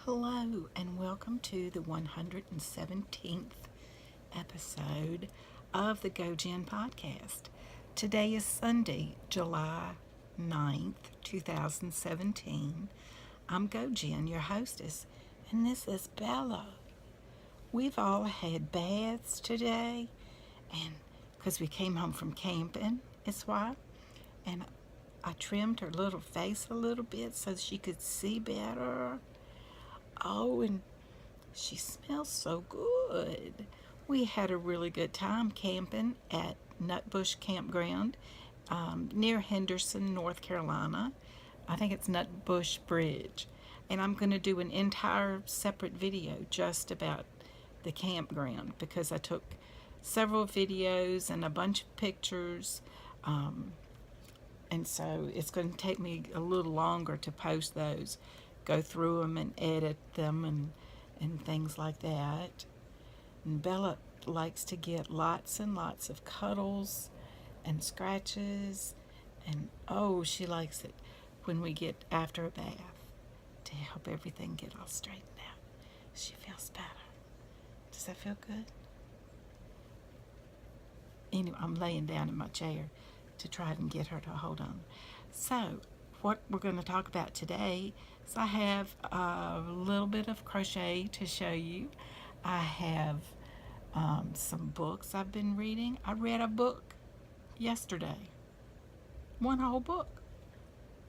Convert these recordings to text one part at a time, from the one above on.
Hello and welcome to the 117th episode of the gojenn podcast. Today is Sunday, July 9th, 2017. I'm gojenn, your hostess, and this is Bella. We've all had baths today, and because we came home from camping, is why. And I trimmed her little face a little bit so she could see better. Oh, and she smells so good. We had a really good time camping at Nutbush Campground near Henderson, North Carolina. I think it's Nutbush Bridge. And I'm going to do an entire separate video just about the campground because I took several videos and a bunch of pictures. And so it's going to take me a little longer to post those. Go through them and edit them and things like that. And Bella likes to get lots and lots of cuddles and scratches, and oh, she likes it when we get after a bath to help everything get all straightened out. She feels better. Does that feel good? Anyway, I'm laying down in my chair to try and get her to hold on. So what we're going to talk about today is I have a little bit of crochet to show you. I have some books I've been reading. I read a book yesterday. One whole book.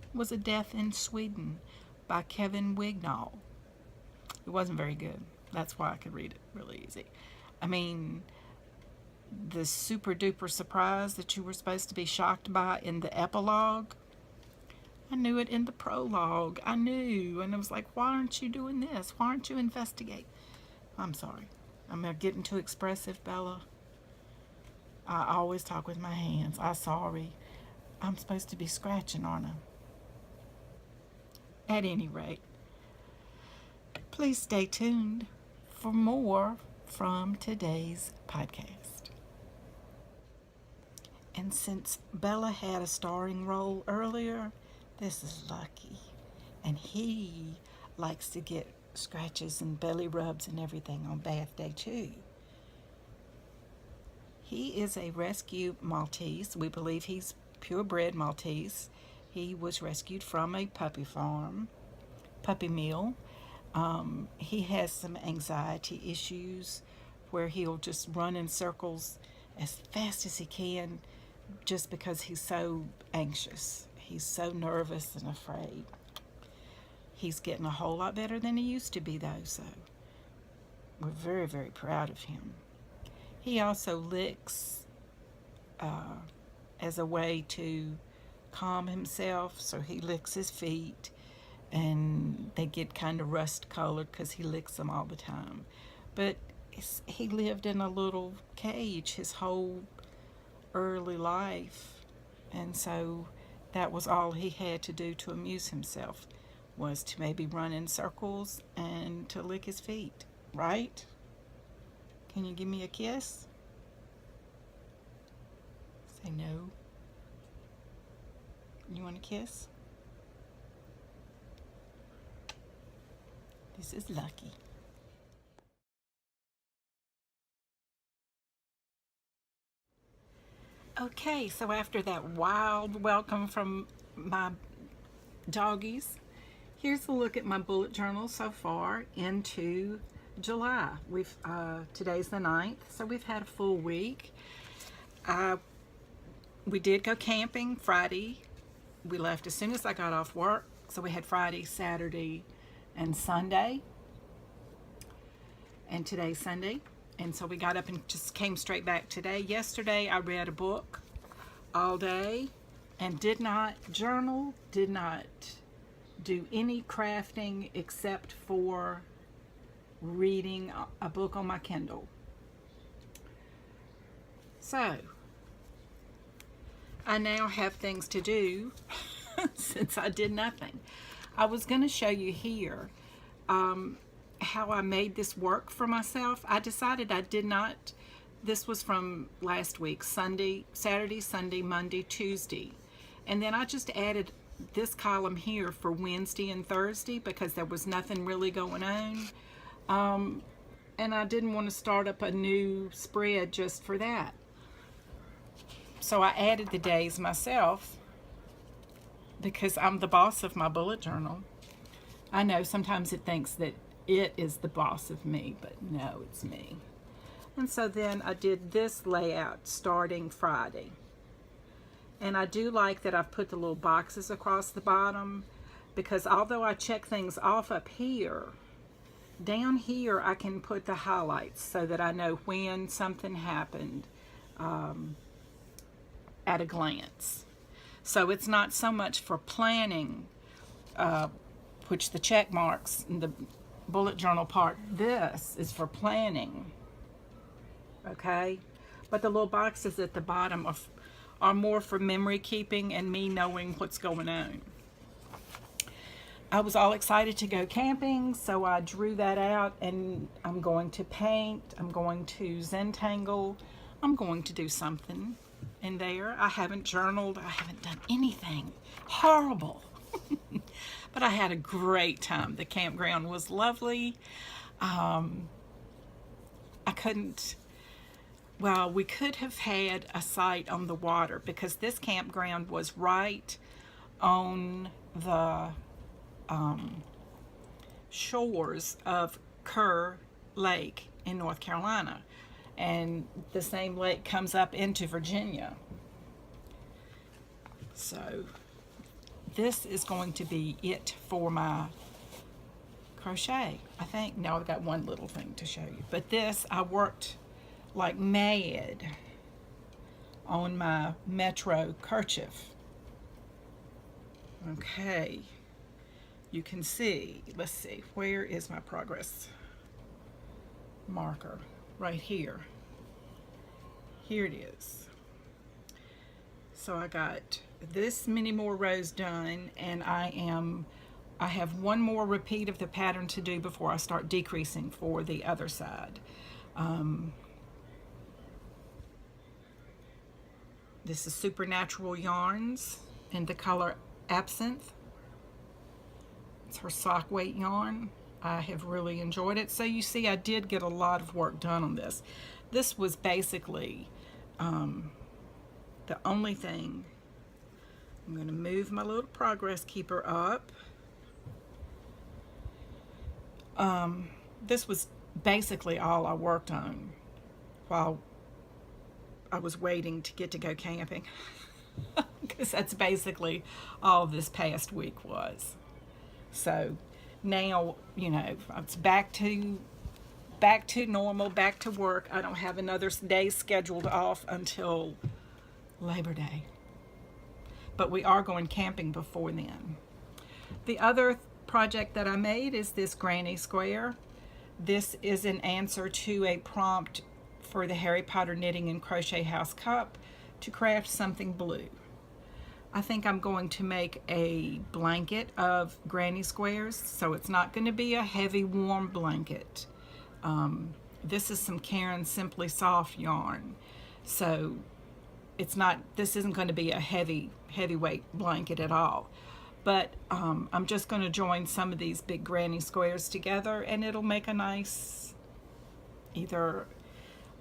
It was A Death in Sweden by Kevin Wignall. It wasn't very good. That's why I could read it really easy. I mean, the super duper surprise that you were supposed to be shocked by in the epilogue, I knew it in the prologue. I knew. And I was like, why aren't you doing this? Why aren't you investigating? I'm sorry. I'm getting too expressive, Bella. I always talk with my hands. I'm sorry. I'm supposed to be scratching, aren't I? At any rate, please stay tuned for more from today's podcast. And since Bella had a starring role earlier, this is Lucky, and he likes to get scratches and belly rubs and everything on bath day too. He is a rescue Maltese. We believe he's purebred Maltese. He was rescued from a puppy farm, puppy mill. He has some anxiety issues where he'll just run in circles as fast as he can just because he's so anxious. He's so nervous and afraid. He's getting a whole lot better than he used to be, though, so we're very, very proud of him. He also licks as a way to calm himself, so he licks his feet, and they get kind of rust-colored because he licks them all the time. But he lived in a little cage his whole early life, and so that was all he had to do to amuse himself, was to maybe run in circles and to lick his feet, right? Can you give me a kiss? Say no. You want a kiss? This is Lucky. Okay, so after that wild welcome from my doggies, here's a look at my bullet journal so far into July. Today's the 9th, so we've had a full week. We did go camping Friday. We left as soon as I got off work, so we had Friday, Saturday, and Sunday. And today's Sunday. And so we got up and just came straight back today. Yesterday I read a book all day and did not journal, did not do any crafting except for reading a book on my Kindle. So I now have things to do since I did nothing. I was going to show you here how I made this work for myself. I decided I did not. This was from last week, Saturday, Sunday, Monday, Tuesday. And then I just added this column here for Wednesday and Thursday because there was nothing really going on. And I didn't want to start up a new spread just for that. So I added the days myself because I'm the boss of my bullet journal. I know sometimes it thinks that it is the boss of me, but no, it's me. And so then I did this layout starting Friday. And I do like that I've put the little boxes across the bottom because although I check things off up here, down here I can put the highlights so that I know when something happened at a glance. So it's not so much for planning, which the check marks in the bullet journal part, this is for planning, okay? But the little boxes at the bottom are more for memory keeping and me knowing what's going on. I was all excited to go camping, so I drew that out, and I'm going to paint, I'm going to Zentangle, I'm going to do something in there. I haven't journaled, I haven't done anything. Horrible. But I had a great time. The campground was lovely. We could have had a site on the water because this campground was right on the shores of Kerr Lake in North Carolina, and the same lake comes up into Virginia. So this is going to be it for my crochet, I think. Now I've got one little thing to show you, but this, I worked like mad on my Metro kerchief. Okay, you can see, let's see, where is my progress marker? Right here. Here it is. So I got this many more rows done, and I have one more repeat of the pattern to do before I start decreasing for the other side. This is Supernatural Yarns in the color Absinthe. It's her sock weight yarn. I have really enjoyed it. So you see, I did get a lot of work done on this. This was basically the only thing. I'm going to move my little progress keeper up. This was basically all I worked on while I was waiting to get to go camping. Because that's basically all this past week was. So now, you know, it's back to normal, back to work. I don't have another day scheduled off until Labor Day. But we are going camping before then. The other project that I made is this granny square. This is an answer to a prompt for the Harry Potter Knitting and Crochet House Cup to craft something blue. I think I'm going to make a blanket of granny squares, so it's not going to be a heavy warm blanket. This is some Caron Simply Soft yarn, so this isn't going to be a heavyweight blanket at all. But I'm just going to join some of these big granny squares together, and it'll make a nice, either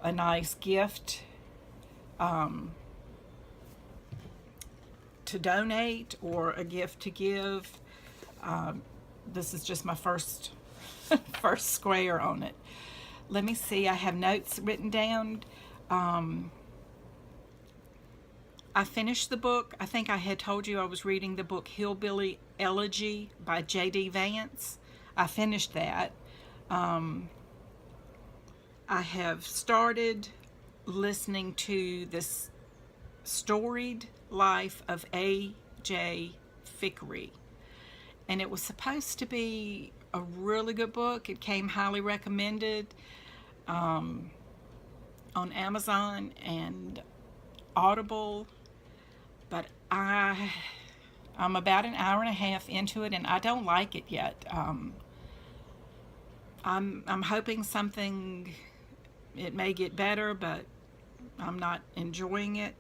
a nice gift to donate or a gift to give. This is just my first square on it. Let me see, I have notes written down. I finished the book. I think I had told you I was reading the book Hillbilly Elegy by J.D. Vance. I finished that. I have started listening to this Storied Life of A.J. Fickery. And it was supposed to be a really good book. It came highly recommended on Amazon and Audible. But I'm about an hour and a half into it, and I don't like it yet. I'm hoping it may get better, but I'm not enjoying it.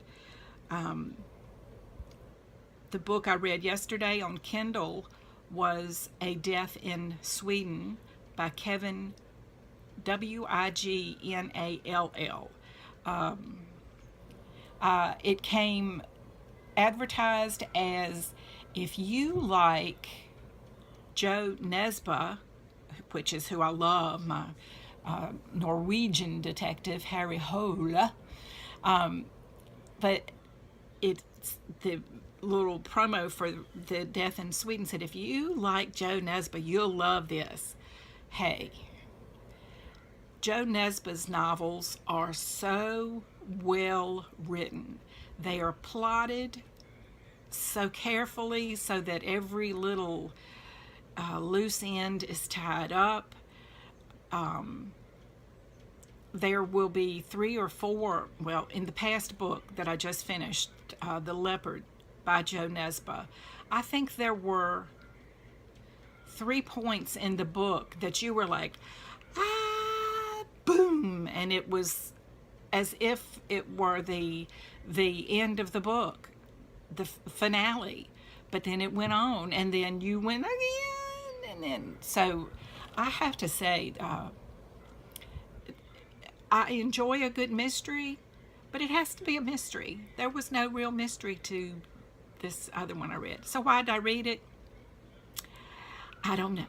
the book I read yesterday on Kindle was A Death in Sweden by Kevin Wignall. It came advertised as, if you like Joe Nesbø, which is who I love, my Norwegian detective Harry Hole, but it's the little promo for the Death in Sweden said, if you like Joe Nesbø, you'll love this. Hey, Joe Nesbø's novels are so well written. They are plotted so carefully so that every little loose end is tied up. There will be 3 or 4, well, in the past book that I just finished, The Leopard by Joe Nesbø, I think there were 3 points in the book that you were like, ah, boom, and it was as if it were the end of the book, the finale, but then it went on, and then you went again, and then, so I have to say, I enjoy a good mystery, but it has to be a mystery. There was no real mystery to this other one I read. So why did I read it? I don't know.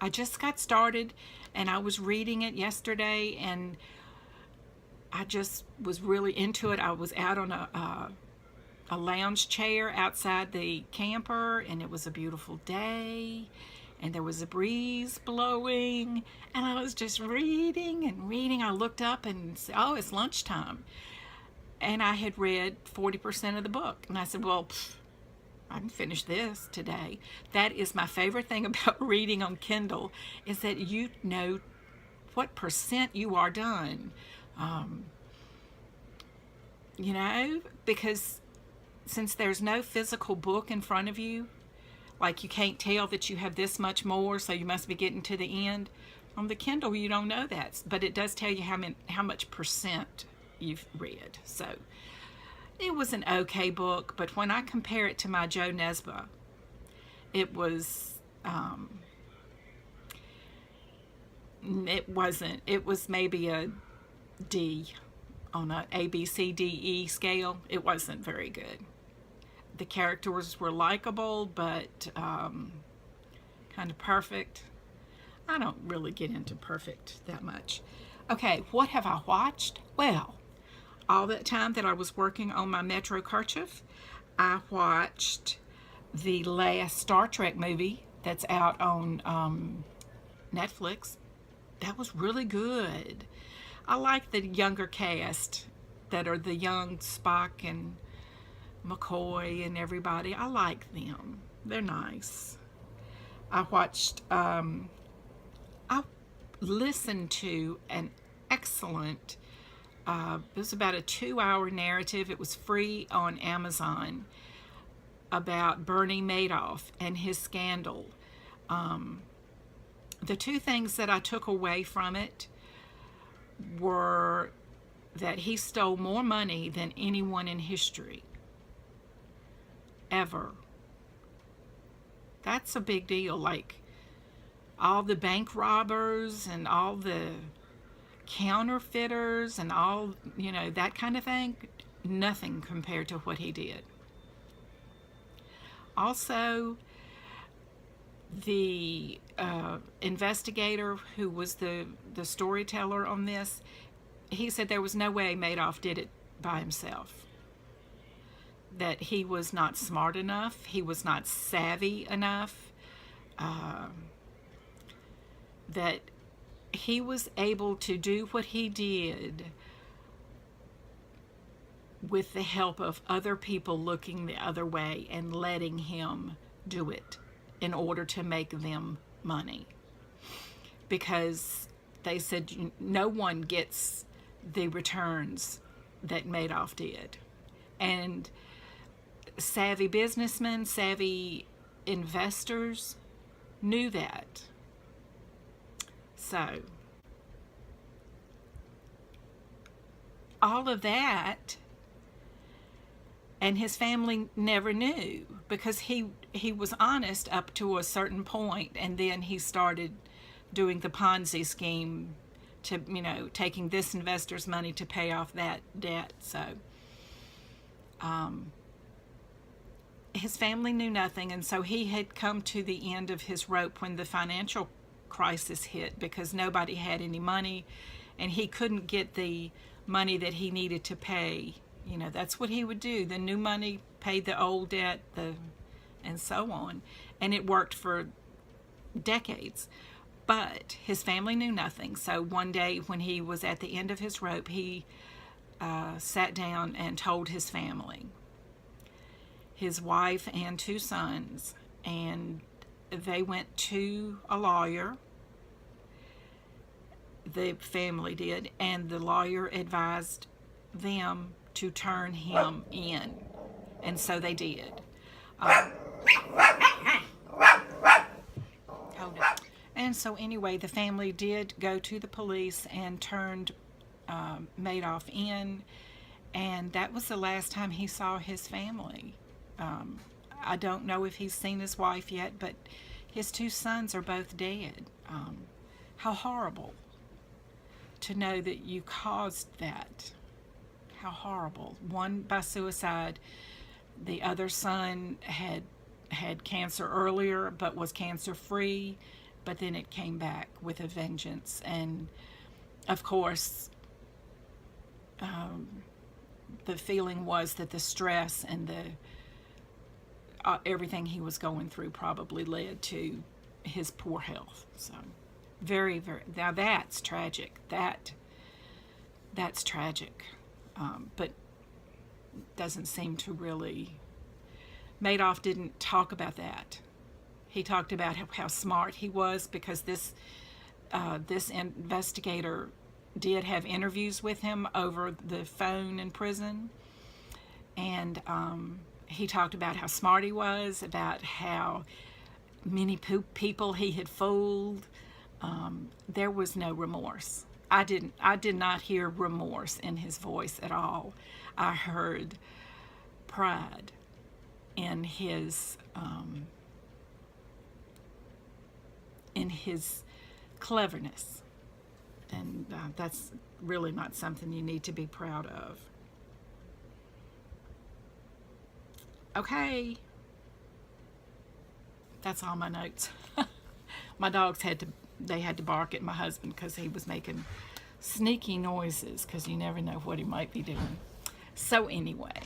I just got started, and I was reading it yesterday, and I just was really into it. I was out on a lounge chair outside the camper, and it was a beautiful day, and there was a breeze blowing, and I was just reading and reading. I looked up and said, oh, it's lunchtime. And I had read 40% of the book. And I said, well, I can finish this today. That is my favorite thing about reading on Kindle, is that you know what percent you are done. You know, because since there's no physical book in front of you, like you can't tell that you have this much more, so you must be getting to the end. On the Kindle, you don't know that, but it does tell you how much percent you've read. So it was an okay book, but when I compare it to my Joe Nesbø, it was it wasn't. It was maybe a D on a ABCDE scale. It wasn't very good. The characters were likable, but kind of perfect. I don't really get into perfect that much. Okay, what have I watched? Well, all that time that I was working on my Metro kerchief, I watched the last Star Trek movie that's out on Netflix. That was really good. I like the younger cast that are the young Spock and McCoy and everybody. I like them. They're nice. I watched, I listened to an excellent, it was about a 2-hour narrative. It was free on Amazon, about Bernie Madoff and his scandal. The 2 things that I took away from it were that he stole more money than anyone in history ever. That's a big deal. Like all the bank robbers and all the counterfeiters and all, you know, that kind of thing, nothing compared to what he did. Also, the investigator who was the storyteller on this, he said there was no way Madoff did it by himself. That he was not smart enough, he was not savvy enough, that he was able to do what he did with the help of other people looking the other way and letting him do it in order to make them money. Because they said no one gets the returns that Madoff did. And savvy businessmen, savvy investors knew that. So, all of that And his family never knew, because he was honest up to a certain point, and then he started doing the Ponzi scheme to, taking this investor's money to pay off that debt. So his family knew nothing, and so he had come to the end of his rope when the financial crisis hit, because nobody had any money, and he couldn't get the money that he needed to pay. That's what he would do. The new money paid the old debt, and so on. And it worked for decades. But his family knew nothing. So one day when he was at the end of his rope, he sat down and told his family, his wife and 2 sons, and they went to a lawyer. The family did, and the lawyer advised them to turn him in, and so they did. And so anyway, the family did go to the police and turned Madoff in, and that was the last time he saw his family. I don't know if he's seen his wife yet, but his 2 sons are both dead. How horrible to know that you caused that. How horrible. One by suicide. The other son had cancer earlier, but was cancer free, but then it came back with a vengeance. And of course, the feeling was that the stress and the everything he was going through probably led to his poor health. So very, very, now that's tragic. That's tragic. But doesn't seem to really, Madoff didn't talk about that. He talked about how smart he was, because this investigator did have interviews with him over the phone in prison, and he talked about how smart he was, about how many people he had fooled. There was no remorse. I did not hear remorse in his voice at all. I heard pride in his cleverness, and that's really not something you need to be proud of. Okay, that's all my notes. My dogs had to bark at my husband because he was making sneaky noises, because you never know what he might be doing. So anyway,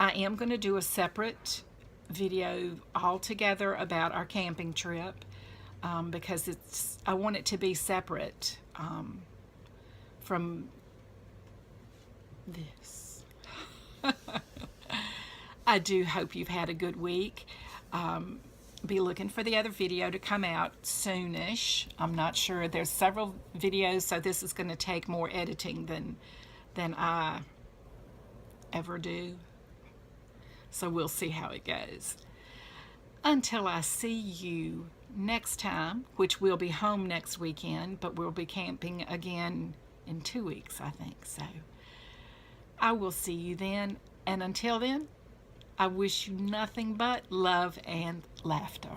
I am going to do a separate video altogether about our camping trip, because I want it to be separate from this. I do hope you've had a good week. Be looking for the other video to come out soonish. I'm not sure. There's several videos, so this is going to take more editing than I ever do. So we'll see how it goes. Until I see you next time, which we'll be home next weekend, but we'll be camping again in 2 weeks, I think. So I will see you then. And until then, I wish you nothing but love and laughter.